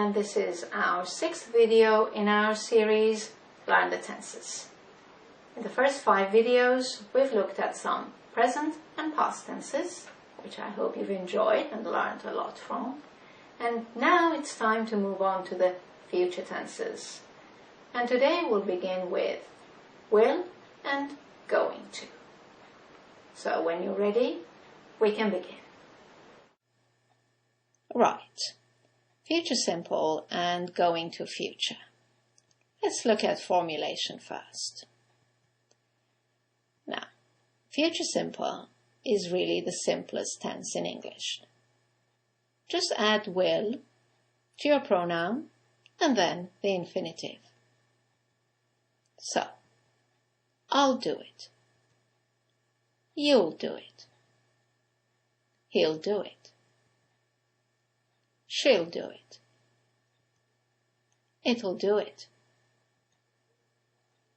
and this is our 6th video in our series Learn the Tenses. In the first 5 videos we've looked at some present and past tenses, which I hope you've enjoyed and learned a lot from. And now it's time to move on to the future tenses. And today we'll begin with will and going to. So when you're ready, we can begin. Right. Future simple and going to future. Let's look at formulation first. Now, future simple is really the simplest tense in English. Just add will to your pronoun and then the infinitive. So, I'll do it. You'll do it. He'll do it. She'll do it. It'll do it.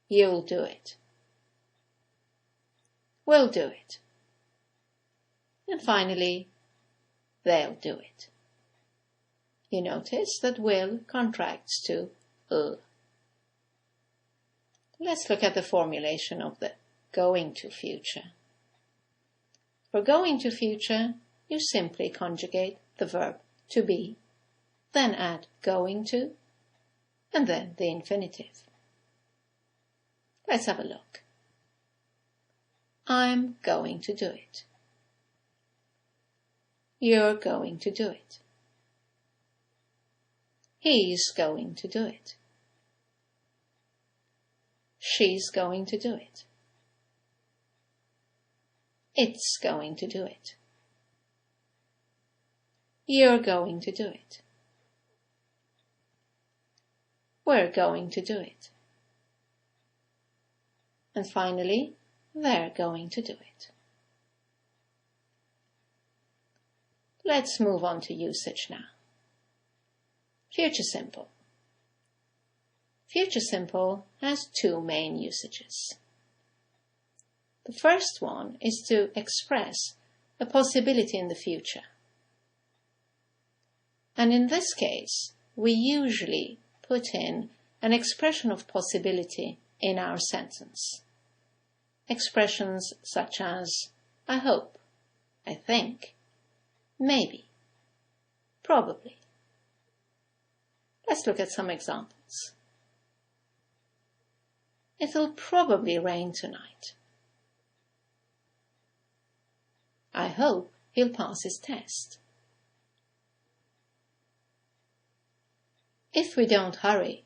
You'll do it. We'll do it. And finally, they'll do it. You notice that will contracts to Let's look at the formulation of the going to future. For going to future, you simply conjugate the verb to be, then add going to, and then the infinitive. Let's have a look. I'm going to do it. You're going to do it. He's going to do it. She's going to do it. It's going to do it. You're going to do it. We're going to do it. And finally, they're going to do it. Let's move on to usage now. Future simple. Future simple has 2 main usages. The first one is to express a possibility in the future. And in this case, we usually put in an expression of possibility in our sentence. Expressions such as I hope, I think, maybe, probably. Let's look at some examples. It'll probably rain tonight. I hope he'll pass his test. If we don't hurry,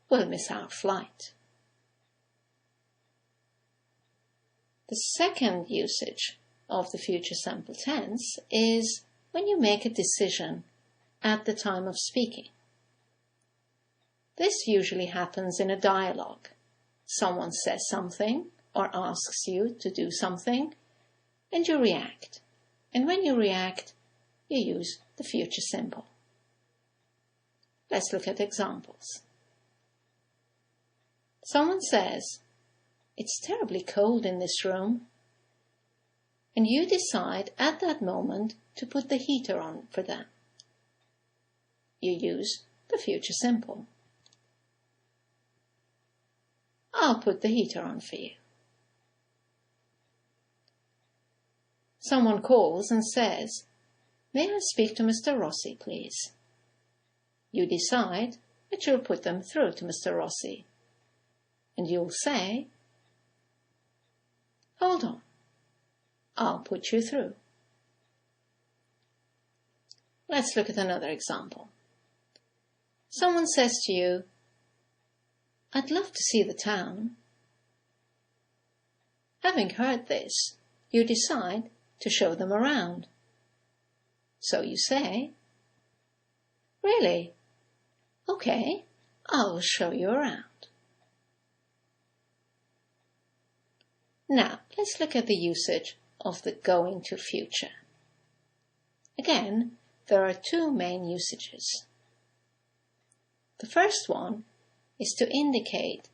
we'll miss our flight. The second usage of the future simple tense is when you make a decision at the time of speaking. This usually happens in a dialogue. Someone says something or asks you to do something, and you react. And when you react, you use the future simple. Let's look at examples. Someone says, "It's terribly cold in this room," and you decide at that moment to put the heater on for them. You use the future simple. I'll put the heater on for you. Someone calls and says, "May I speak to Mr. Rossi, please?" You decide that you'll put them through to Mr. Rossi. And you'll say, "Hold on, I'll put you through." Let's look at another example. Someone says to you, "I'd love to see the town." Having heard this, you decide to show them around. So you say, "Really? Okay, I'll show you around." Now, let's look at the usage of the going to future. Again, there are 2 main usages. The first one is to indicate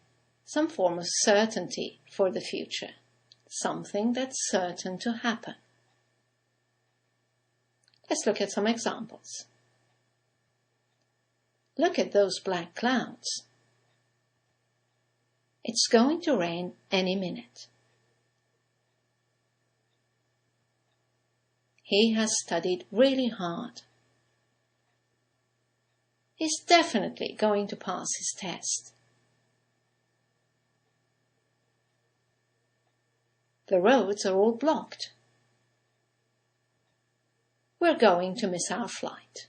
some form of certainty for the future, something that's certain to happen. Let's look at some examples. Look at those black clouds. It's going to rain any minute. He has studied really hard. He's definitely going to pass his test. The roads are all blocked. We're going to miss our flight.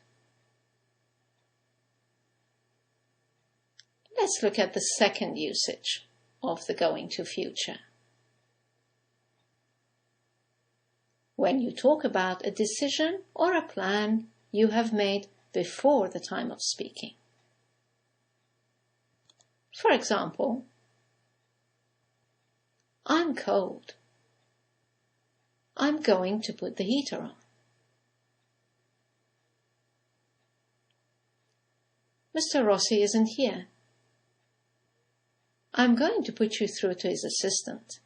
Let's look at the second usage of the going to future. When you talk about a decision or a plan you have made before the time of speaking. For example, I'm cold. I'm going to put the heater on. Mr. Rossi isn't here. I'm going to put you through to his assistant.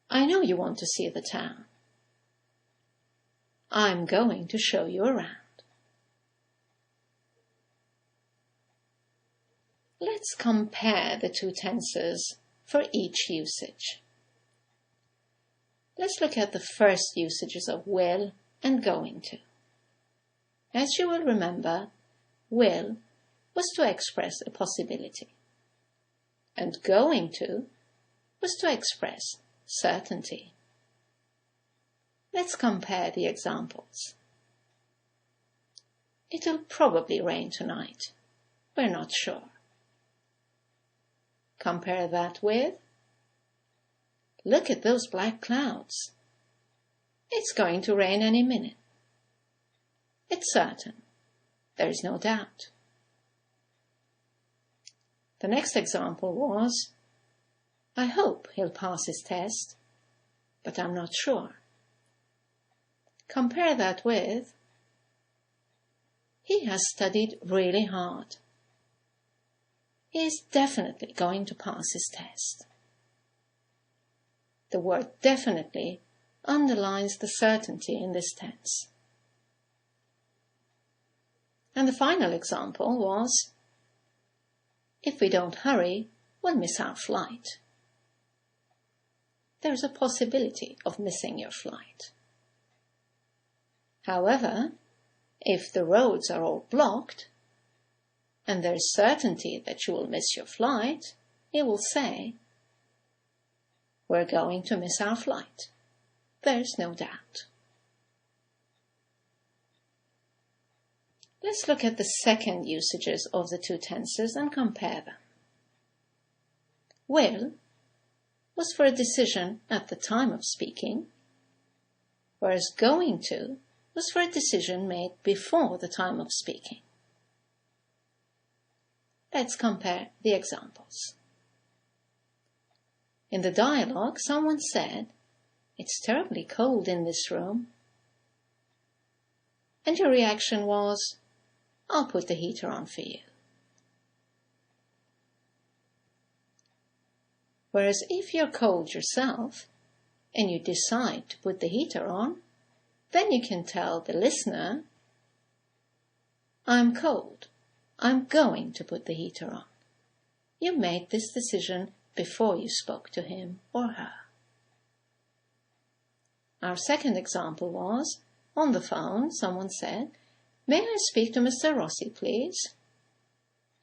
I know you want to see the town. I'm going to show you around. Let's compare the two tenses for each usage. Let's look at the first usages of will and going to. As you will remember, will was to express a possibility, and going to was to express certainty. Let's compare the examples. It'll probably rain tonight. We're not sure. Compare that with, look at those black clouds. It's going to rain any minute. It's certain. There is no doubt. The next example was, I hope he'll pass his test, but I'm not sure. Compare that with, he has studied really hard. He is definitely going to pass his test. The word definitely underlines the certainty in this tense. And the final example was, if we don't hurry, we'll miss our flight. There's a possibility of missing your flight. However, if the roads are all blocked, and there's certainty that you will miss your flight, you will say, we're going to miss our flight. There's no doubt. Let's look at the second usages of the two tenses and compare them. Will was for a decision at the time of speaking, whereas going to was for a decision made before the time of speaking. Let's compare the examples. In the dialogue, someone said, "It's terribly cold in this room." And your reaction was, "I'll put the heater on for you." Whereas if you're cold yourself and you decide to put the heater on, then you can tell the listener, "I'm cold. I'm going to put the heater on." You made this decision before you spoke to him or her. Our second example was, on the phone, someone said, "May I speak to Mr. Rossi, please?"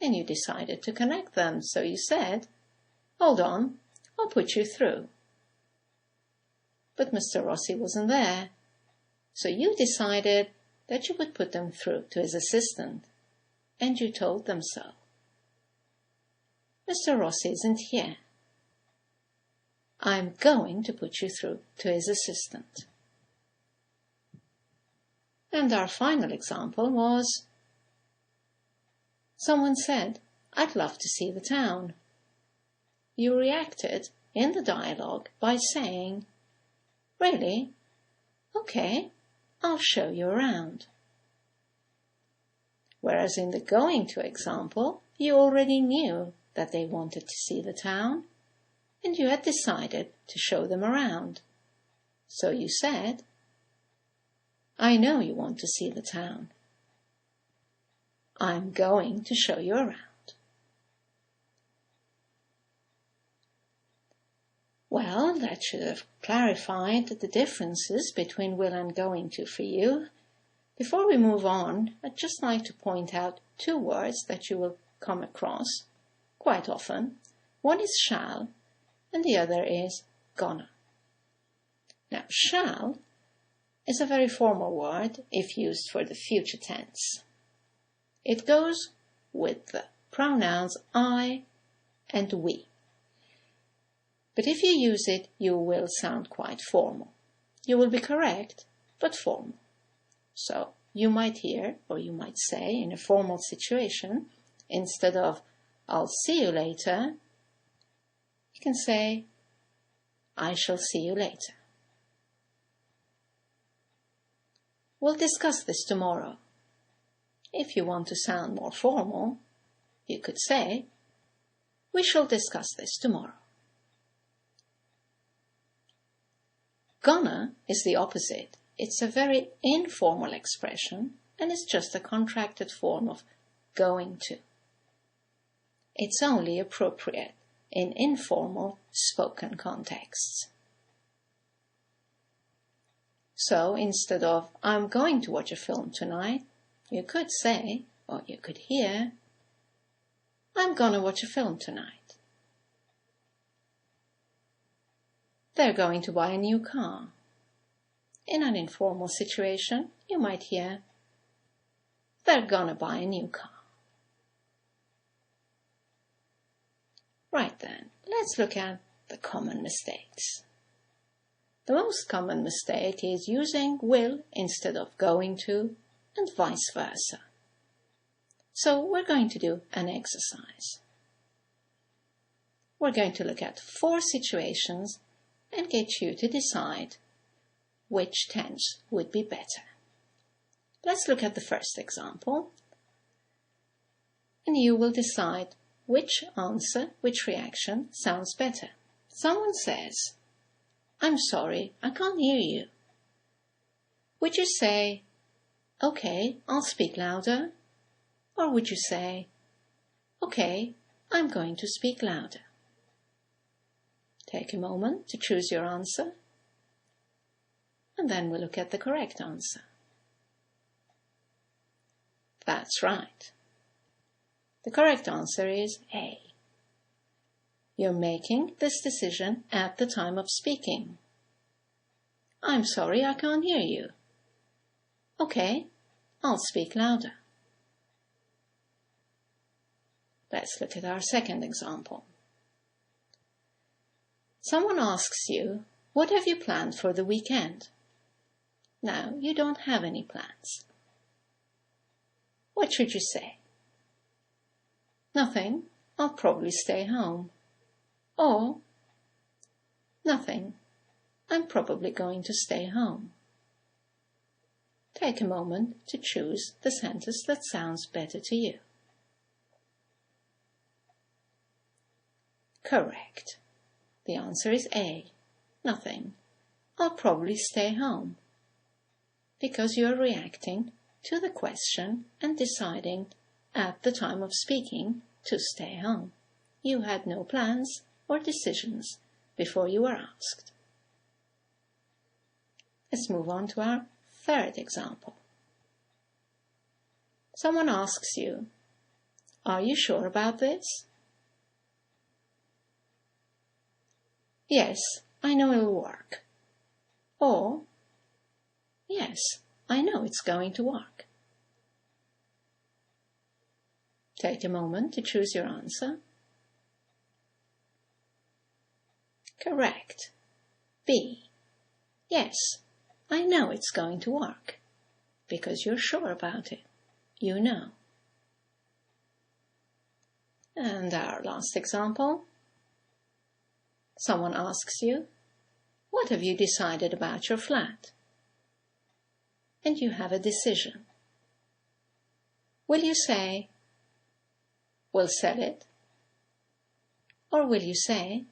And you decided to connect them, so you said, "Hold on, I'll put you through." But Mr. Rossi wasn't there, so you decided that you would put them through to his assistant, and you told them so. "Mr. Rossi isn't here. I'm going to put you through to his assistant." And our final example was, someone said, "I'd love to see the town." You reacted in the dialogue by saying, "Really? Okay, I'll show you around." Whereas in the going to example, you already knew that they wanted to see the town, and you had decided to show them around. So you said, I know you want to see the town. I'm going to show you around. Well, that should have clarified the differences between will and going to for you. Before we move on, I'd just like to point out two words that you will come across quite often. One is shall, and the other is gonna. Now, shall is a very formal word if used for the future tense. It goes with the pronouns I and we. But if you use it, you will sound quite formal. You will be correct, but formal. So you might hear, or you might say in a formal situation, instead of I'll see you later, you can say I shall see you later. We'll discuss this tomorrow. If you want to sound more formal, you could say we shall discuss this tomorrow. Gonna is the opposite. It's a very informal expression and is just a contracted form of going to. It's only appropriate in informal spoken contexts. So instead of I'm going to watch a film tonight, you could say, or you could hear, I'm gonna watch a film tonight. They're going to buy a new car. In an informal situation, you might hear, they're gonna buy a new car. Right then, let's look at the common mistakes. The most common mistake is using will instead of going to, and vice versa. So we're going to do an exercise. We're going to look at 4 situations and get you to decide which tense would be better. Let's look at the first example, and you will decide which answer, which reaction sounds better. Someone says, I'm sorry, I can't hear you. Would you say, okay, I'll speak louder? Or would you say, okay, I'm going to speak louder? Take a moment to choose your answer, and then we'll look at the correct answer. That's right. The correct answer is A. You're making this decision at the time of speaking. I'm sorry, I can't hear you. Okay, I'll speak louder. Let's look at our second example. Someone asks you, what have you planned for the weekend? Now, you don't have any plans. What should you say? Nothing, I'll probably stay home. Or, nothing, I'm probably going to stay home. Take a moment to choose the sentence that sounds better to you. Correct. The answer is A. Nothing. I'll probably stay home. Because you're reacting to the question and deciding at the time of speaking to stay home. You had no plans or decisions before you were asked. Let's move on to our third example. Someone asks you, are you sure about this? Yes, I know it'll work. Or, yes, I know it's going to work. Take a moment to choose your answer. Correct. B. Yes, I know it's going to work. Because you're sure about it. You know. And our last example. Someone asks you, what have you decided about your flat? And you have a decision. Will you say, we'll sell it? Or will you say,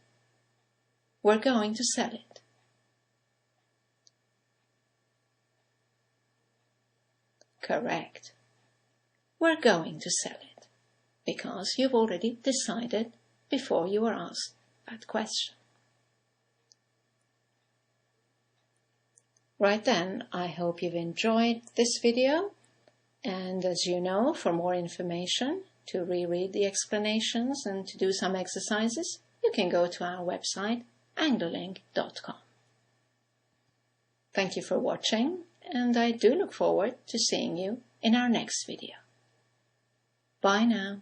we're going to sell it? Correct. We're going to sell it, because you've already decided before you were asked that question. Right then, I hope you've enjoyed this video, and as you know, for more information, to reread the explanations and to do some exercises, you can go to our website, anglerlink.com. Thank you for watching, and I do look forward to seeing you in our next video. Bye now.